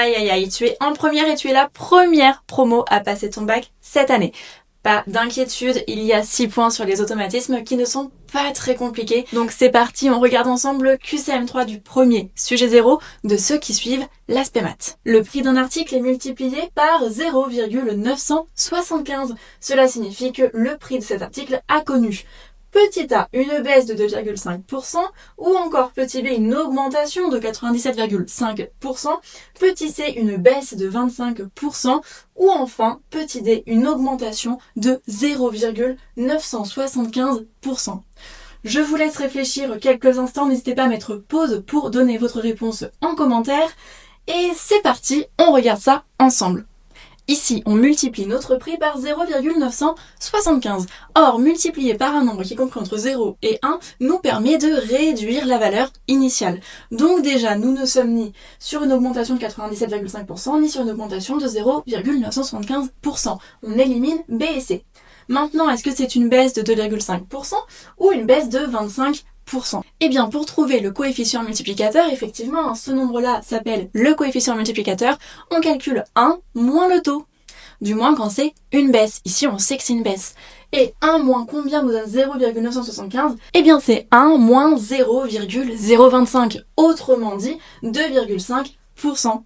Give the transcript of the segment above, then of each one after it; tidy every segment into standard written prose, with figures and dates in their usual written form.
Aïe aïe aïe, tu es en première et tu es la première promo à passer ton bac cette année. Pas d'inquiétude, il y a 6 points sur les automatismes qui ne sont pas très compliqués. Donc c'est parti, on regarde ensemble le QCM3 du premier sujet 0 de ceux qui suivent l'aspect maths. Le prix d'un article est multiplié par 0,975. Cela signifie que le prix de cet article a connu petit a, une baisse de 2,5%, ou encore petit b, une augmentation de 97,5%, petit c, une baisse de 25%, ou enfin petit d, une augmentation de 0,975%. Je vous laisse réfléchir quelques instants, n'hésitez pas à mettre pause pour donner votre réponse en commentaire, et c'est parti, on regarde ça ensemble. Ici, on multiplie notre prix par 0,975. Or, multiplier par un nombre qui comprend entre 0 et 1 nous permet de réduire la valeur initiale. Donc déjà, nous ne sommes ni sur une augmentation de 97,5%, ni sur une augmentation de 0,975%. On élimine B et C. Maintenant, est-ce que c'est une baisse de 2,5% ou une baisse de 25%? Eh bien, pour trouver le coefficient multiplicateur, effectivement, ce nombre-là s'appelle le coefficient multiplicateur. On calcule 1 moins le taux. Du moins quand c'est une baisse. Ici, on sait que c'est une baisse. Et 1 moins combien nous donne 0,975? Eh bien, c'est 1 moins 0,025. Autrement dit, 2,5%.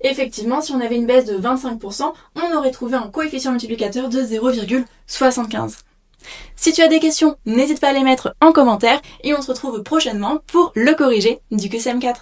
Effectivement, si on avait une baisse de 25%, on aurait trouvé un coefficient multiplicateur de 0,75. Si tu as des questions, n'hésite pas à les mettre en commentaire et on se retrouve prochainement pour le corrigé du QCM4.